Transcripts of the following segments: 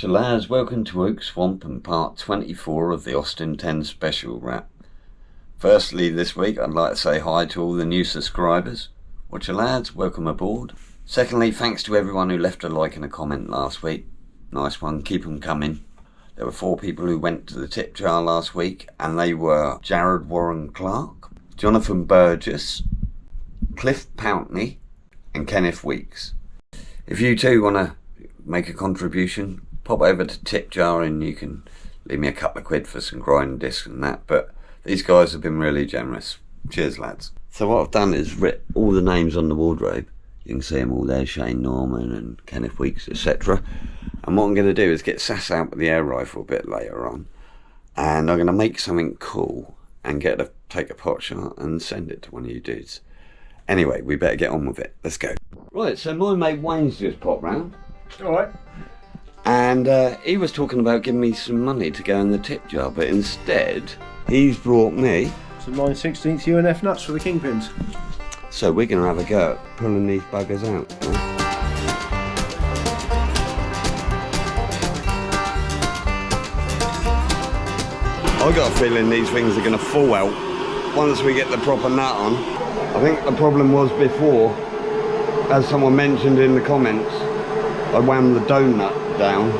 Watcher lads, welcome to Oak Swamp and part 24 of the Austin 10 special wrap. Firstly this week I'd like to say hi to all the new subscribers. Watcher lads, welcome aboard. Secondly, thanks to everyone who left a like and a comment last week. Nice one, keep them coming. There were 4 people who went to the tip jar last week, and they were Jared Warren Clark, Jonathan Burgess, Cliff Pountney and Kenneth Weeks. If you too want to make a contribution, pop over to tip jar and you can leave me a couple of quid for some grinding discs and that, but these guys have been really generous. Cheers lads. So what I've done is writ all the names on the wardrobe. You can see them all there, Shane Norman and Kenneth Weeks, etc. And what I'm going to do is get Sass out with the air rifle a bit later on, and I'm going to make something cool and take a pot shot and send it to one of you dudes. Anyway, we better get on with it. Let's go. Right, so my mate Wayne's just popped round. Alright. And he was talking about giving me some money to go in the tip jar, but instead he's brought me some 9/16 UNF nuts for the kingpins. So we're going to have a go at pulling these buggers out. I've got a feeling these things are going to fall out once we get the proper nut on. I think the problem was before, as someone mentioned in the comments, I whammed the donut down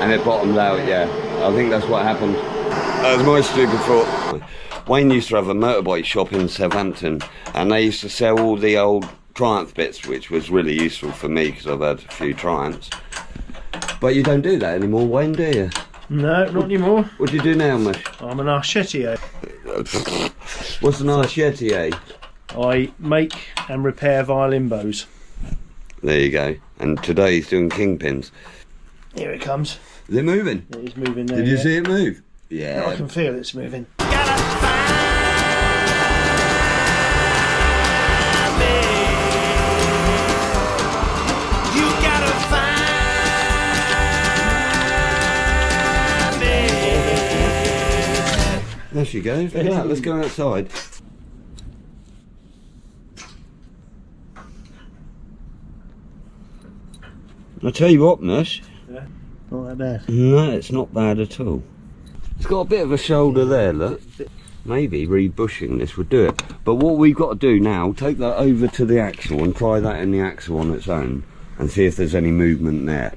and it bottomed out, yeah. I think that's what happened. That was my stupid thought. Wayne used to have a motorbike shop in Southampton, and they used to sell all the old Triumph bits, which was really useful for me because I've had a few Triumphs. But you don't do that anymore, Wayne, do you? No, not anymore. What do you do now, Mush? I'm an archetier. What's an archetier? I make and repair violin bows. There you go. And today he's doing kingpins. Here it comes. Is it moving? It is moving there. Did you see it move? Yeah. I can feel it's moving. There she goes. Look at that. Let's go outside. I'll tell you what, Nush. Yeah, not that bad. No, it's not bad at all. It's got a bit of a shoulder there, look. Maybe rebushing this would do it. But what we've got to do now, take that over to the axle and try that in the axle on its own and see if there's any movement there.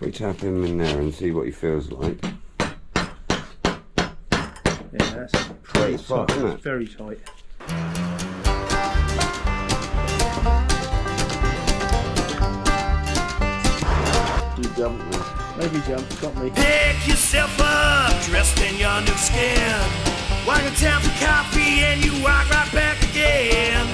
We tap him in there and see what he feels like. Yeah, that's pretty tight, isn't it? Very tight. You jumped me. Maybe jump, got me. Pick yourself up, dressed in your new skin. Walk in town for coffee and you walk right back again.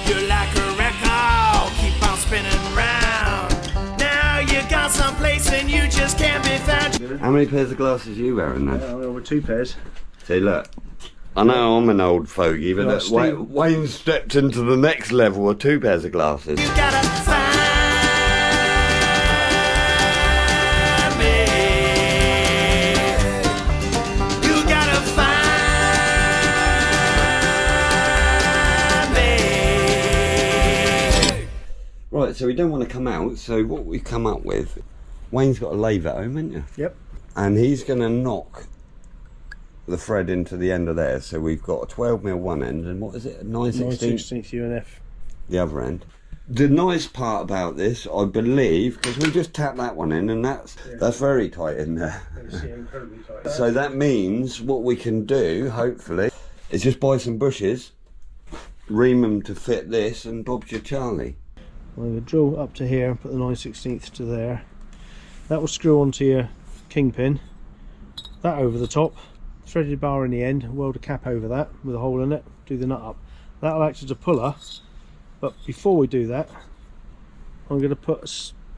You're like a record, keep on spinning round. Now you got someplace and you just can't be found. How many pairs of glasses are you wearing then? Over 2 pairs. See, look. I know I'm an old fogey, but look, Wayne stepped into the next level with 2 pairs of glasses. You gotta find me. You gotta find me. Right, so we don't want to come out, so what we come up with, Wayne's got a lathe at home, hasn't you? Yep. And he's going to knock the thread into the end of there, so we've got a 12mm one end, and what is it, a 9/16 UNF the other end. The nice part about this, I believe, because we just tap that one in, and that's very tight in there. Incredibly tight. So that means what we can do, hopefully, is just buy some bushes, ream them to fit this, and Bob's your Charlie. I'm going to drill up to here and put the 9/16 to there. That will screw onto your kingpin. That over the top. Threaded bar in the end, weld a cap over that with a hole in it, do the nut up. That'll act as a puller, but before we do that, I'm going to put a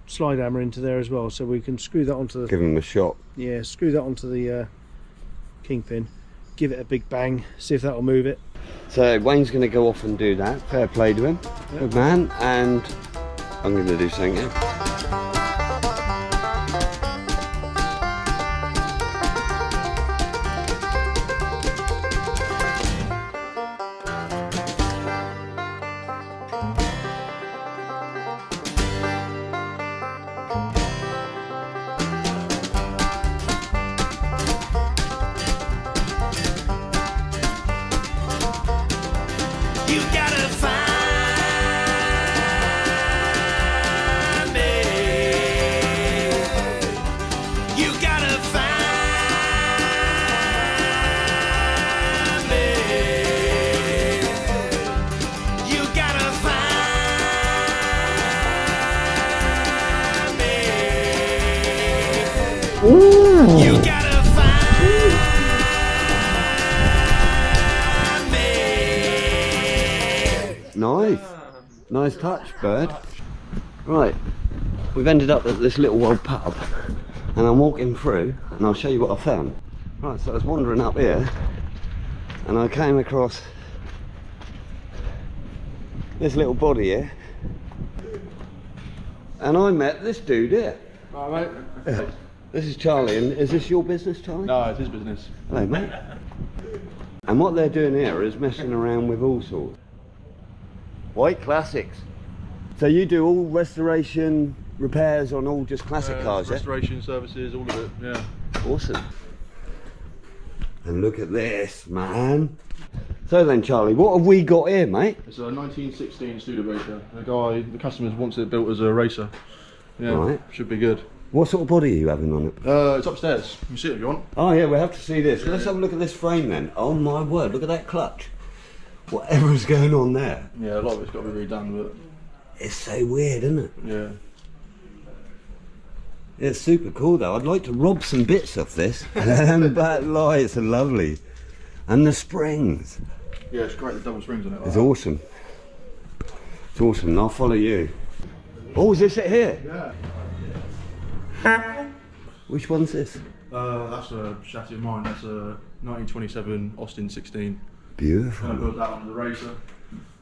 slide hammer into there as well, so we can screw that onto the... Give him a shot. Yeah, screw that onto the kingpin, give it a big bang, see if that'll move it. So Wayne's going to go off and do that, fair play to him, good man, and I'm going to do something else. Nice. Nice touch, bird. Right, we've ended up at this little old pub, and I'm walking through, and I'll show you what I found. Right, so I was wandering up here, and I came across this little body here, and I met this dude here. Alright, mate. This is Charlie, and is this your business, Charlie? No, it's his business. Hello, mate. And what they're doing here is messing around with all sorts. White classics. So you do all restoration, repairs on all just classic cars, yeah? Restoration services, all of it, yeah. Awesome. And look at this, man. So then, Charlie, what have we got here, mate? It's a 1916 Studebaker. The customer wants it built as a racer. Yeah, Right. Should be good. What sort of body are you having on it? It's upstairs. You can see it if you want. Oh yeah, we'll have to see this. Let's have a look at this frame then. Oh my word, look at that clutch. Whatever's going on there. Yeah, a lot of it's got to be redone, but It's so weird, isn't it? yeah. It's super cool though. I'd like to rob some bits of this. But lights are lovely. And the springs. Yeah, it's great, the double springs on it. It's awesome. It's awesome, and I'll follow you. Oh, is this it here? Yeah. Which one's this? That's a chassis of mine. That's a 1927 Austin 16. Beautiful. I built that one as a racer.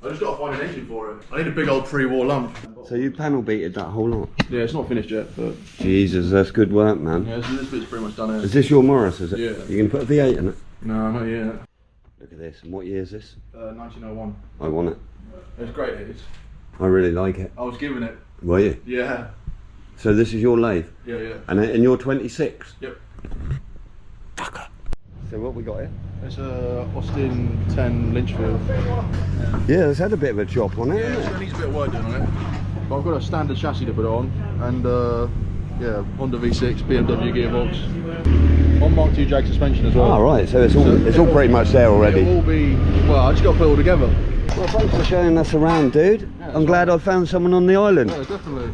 I just got to find an engine for it. I need a big old pre-war lump. So you panel beated that whole lot? Yeah, it's not finished yet, but Jesus, that's good work, man. yeah, this bit's pretty much done. Is this your Morris, is it? Yeah. You can put a V8 in it? No, not yet. Look at this, and what year is this? 1901. I want it. It's great, it is. I really like it. I was given it. Were you? Yeah. So this is your lathe? Yeah, yeah. And you're 26? Yep. Fucker. So what we got here? It's a Austin 10 Lynchfield. Yeah, it's had a bit of a chop on it, Yeah, hasn't it needs a bit of work done on it. But I've got a standard chassis to put on, and yeah, Honda V6, BMW gearbox, on Mark II Jag suspension as well. Oh, right, so it's all pretty much there already. It will be, well, I just got to put it all together. Well, thanks for showing us around, dude. Yeah, I'm glad I found someone on the island. Yeah, definitely.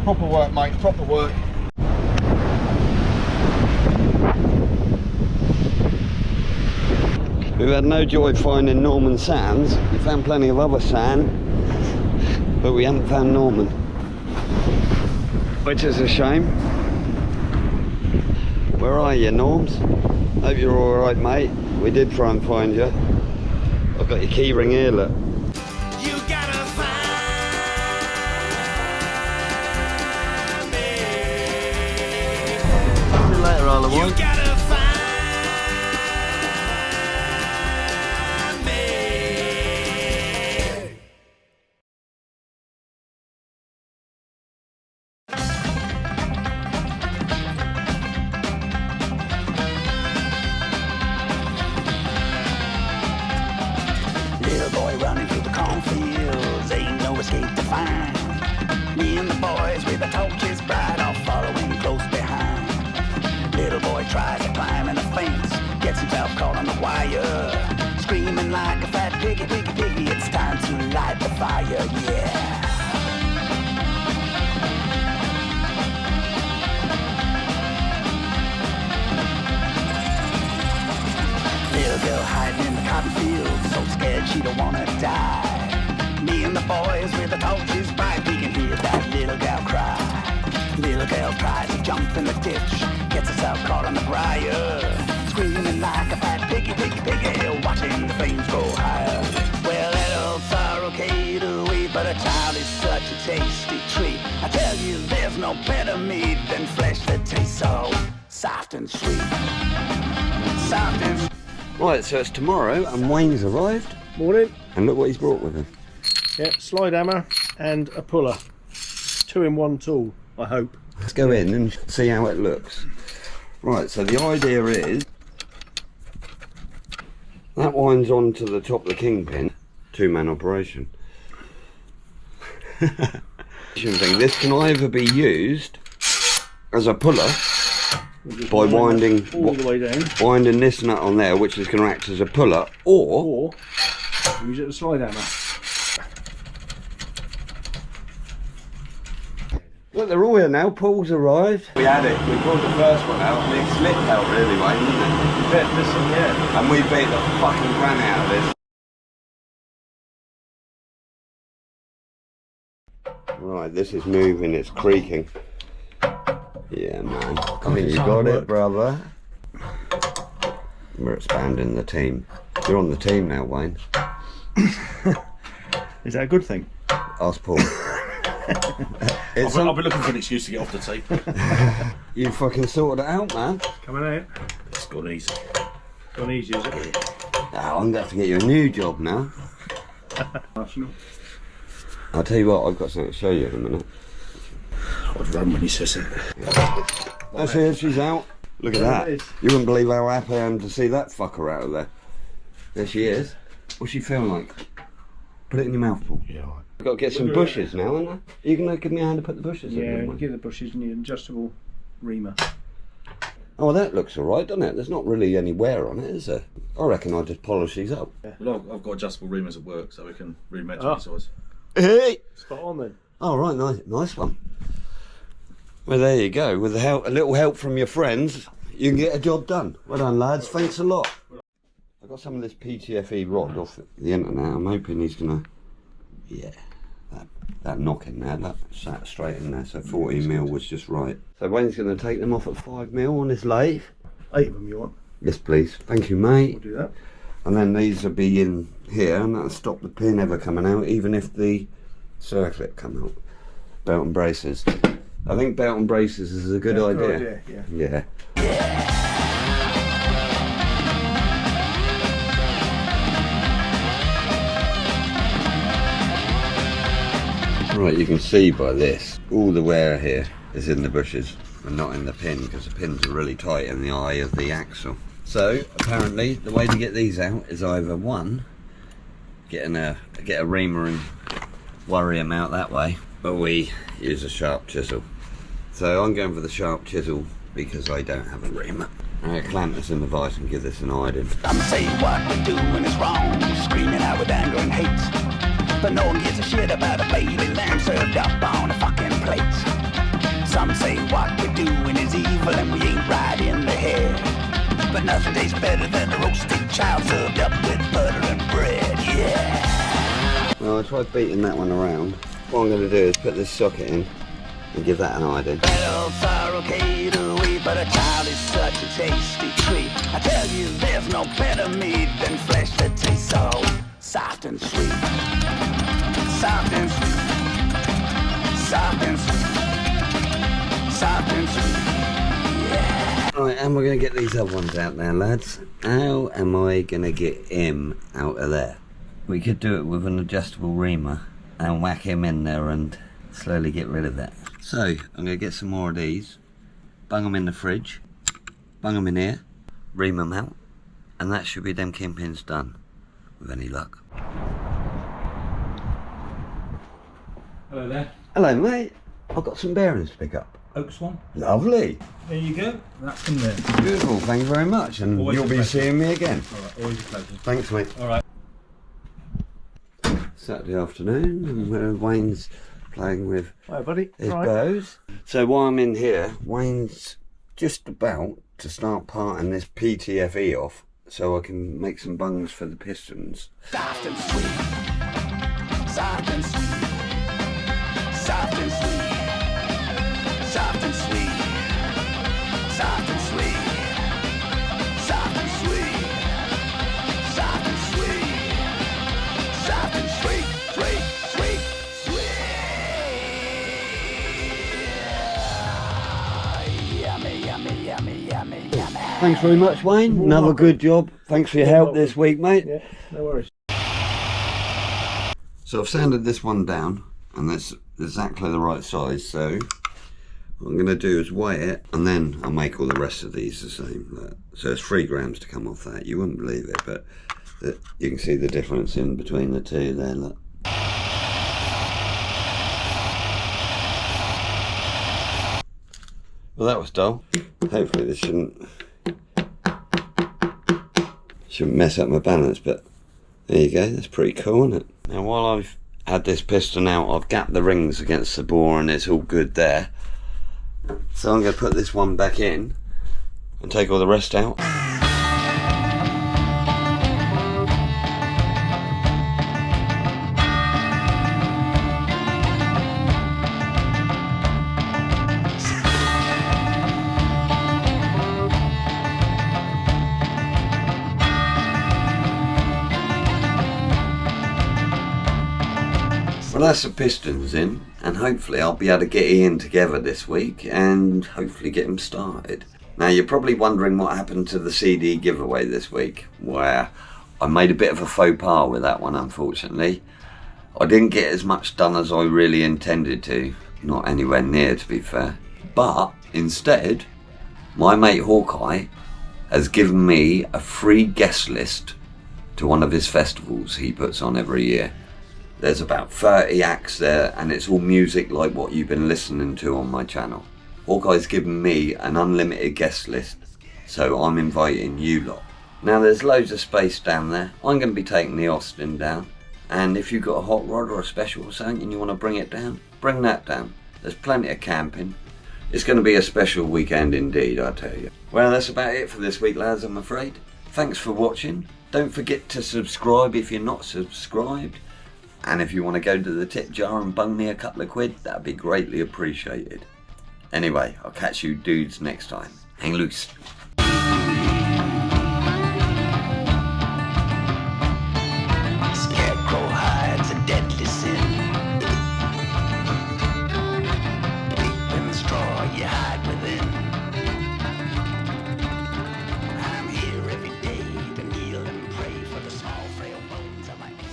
Proper work, mate, proper work. We've had no joy finding Norman sands. We found plenty of other sand, but we haven't found Norman, which is a shame. Where are you, Norms? Hope you're all right, mate. We did try and find you. I've got your key ring here, look. You gotta find me. See you later, Isle of You Wight. gotta find me. Little boy running through the cornfields, ain't no escape to find. Me and the boys with the torches bright are following close behind. Little boy tries to climb in a fence, gets himself caught on the wire. Screaming like a fat piggy, piggy, piggy, it's time to light the fire, yeah. Little girl hiding in the cotton field, so scared she don't wanna die. Me and the boys with the torches bright, we can hear that little gal cry. Little girl tries to jump in the ditch, gets herself caught on the briar. Screaming like a fat piggy, piggy, piggy, watching the flames go higher. Well, that old sorrow carried away, but a child is such a tasty treat. I tell you, there's no better meat than flesh that tastes so soft and sweet. Soft and sweet. Right, so it's tomorrow, and Wayne's arrived. Morning. And look what he's brought with him. Yeah, slide hammer and a puller. 2-in-1 tool, I hope. Let's go in and see how it looks. Right, so the idea is that winds on to the top of the kingpin. Two-man operation. This can either be used as a puller by winding all the way down, winding this nut on there, which is going to act as a puller, or or use it as a slide hammer. Look, they're all here now. Paul's arrived. We had it. We pulled the first one out and it slipped out really, Wayne, didn't it? Bet this one, yeah. And we beat the fucking crap out of this. Right, this is moving. It's creaking. Yeah, man. I think you got it, brother. We're expanding the team. You're on the team now, Wayne. Is that a good thing? Ask Paul. I'll be looking for an excuse to get off the team. You fucking sorted it out, man. Coming out. It's gone easy. Gone easy, is it? Oh, I'm going to have to get you a new job now. Arsenal. I'll tell you what, I've got something to show you in a minute. I'd run when he says it. That's her, she's out. Look at that. You wouldn't believe how happy I am to see that fucker out of there. There she is. What's she feel like? Put it in your mouth, Paul. Yeah, right. I've got to get some bushes now, haven't I? Are you going to give me a hand to put the bushes in? Yeah, give the bushes and the adjustable reamer. Oh, well, that looks alright, doesn't it? There's not really any wear on it, is there? I reckon I'll just polish these up. Well, I've got adjustable reamers at work, so we can rematch any size. Hey! Spot on then. Oh, right, nice one. Well, there you go. With a little help from your friends, you can get a job done. Well done, lads. Thanks a lot. I got some of this PTFE rod off the internet. I'm hoping he's gonna, yeah, that knock in there, that sat straight in there. So 14mm was just right. So Wayne's gonna take them off at 5mm on his lathe. 8 of them you want? Yes, please. Thank you, mate. We'll do that. And then these will be in here, and that'll stop the pin ever coming out, even if the circlip come out. Belt and braces. I think belt and braces is a good idea. Yeah. Right, you can see by this, all the wear here is in the bushes and not in the pin, because the pins are really tight in the eye of the axle. So apparently the way to get these out is either one, get a reamer and worry them out that way, but we use a sharp chisel. So I'm going for the sharp chisel because I don't have a reamer. I'm going to clamp this in the vise and give this an iron. Some say what we're doing is wrong, screaming out with anger and hate. But no one gives a shit about a baby lamb served up on a fucking plate. Some say what we're doing is evil and we ain't right in the head. But nothing tastes better than a roasted child served up with butter and bread, yeah. Well, I tried beating that one around. What I'm going to do is put this socket in and give that an iron. Bells are okay to wait, but a child is such a tasty treat. I tell you, there's no better meat than flesh that tastes so soft and sweet. Soft and sweet. Soft and sweet. Soft and sweet. Yeah. Right, and we're going to get these other ones out now, lads. How am I going to get him out of there? We could do it with an adjustable reamer and whack him in there and slowly get rid of that. So, I'm going to get some more of these, bung them in the fridge, bung them in here, ream them out, and that should be them kingpins done, with any luck. Hello there. Hello, mate. I've got some bearings to pick up. Oak Swan. Lovely. There you go. That's them there. Beautiful, thank you very much, and Always you'll a be pleasure. seeing me again. Alright, always a pleasure. Thanks, mate. Alright. Saturday afternoon, and Wayne's playing with Hi, buddy. his Right. bows. So while I'm in here, Wayne's just about to start parting this PTFE off so I can make some bungs for the pistons. Soft and sweet. Soft and sweet. Soft and sweet. Soft and sweet. Soft and sweet. Soft and sweet. Soft and sweet. Soft and sweet. Sweet, sweet, sweet. Yummy, yummy, yummy, yummy, yummy. Thanks very much, Wayne. Another good job. Thanks for your help this week, mate. Yeah, no worries. So I've sanded this one down, and that's exactly the right size. So what I'm going to do is weigh it, and then I'll make all the rest of these the same. So it's 3 grams to come off that. You wouldn't believe it, but you can see the difference in between the two there. Look. Well, that was dull. Hopefully this shouldn't mess up my balance, but there you go. That's pretty cool, isn't it? Now, while I've had this piston out, I've gapped the rings against the bore and it's all good there. So I'm going to put this one back in and take all the rest out. Well, that's the pistons in, and hopefully I'll be able to get Ian together this week and hopefully get him started. Now you're probably wondering what happened to the CD giveaway this week. Well, I made a bit of a faux pas with that one, unfortunately. I didn't get as much done as I really intended to, not anywhere near to be fair. But instead, my mate Hawkeye has given me a free guest list to one of his festivals he puts on every year. There's about 30 acts there and it's all music like what you've been listening to on my channel. Hawkeye's given me an unlimited guest list, so I'm inviting you lot. Now there's loads of space down there. I'm going to be taking the Austin down, and if you've got a hot rod or a special or something and you want to bring it down, bring that down. There's plenty of camping. It's going to be a special weekend indeed, I tell you. Well, that's about it for this week, lads, I'm afraid. Thanks for watching. Don't forget to subscribe if you're not subscribed. And if you want to go to the tip jar and bung me a couple of quid, that'd be greatly appreciated. Anyway, I'll catch you dudes next time. Hang loose. Scarecrow hides a deadly sin. Deep in the straw you hide within. I'm here every day to kneel and pray for the small frail bones of my infant.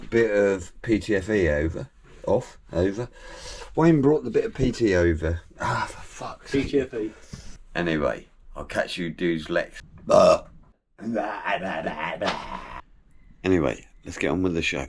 Bit of PTFE over. Wayne brought the bit of PT over. Ah, for fuck's sake. PTFE. Anyway, I'll catch you dudes next. Anyway, let's get on with the show.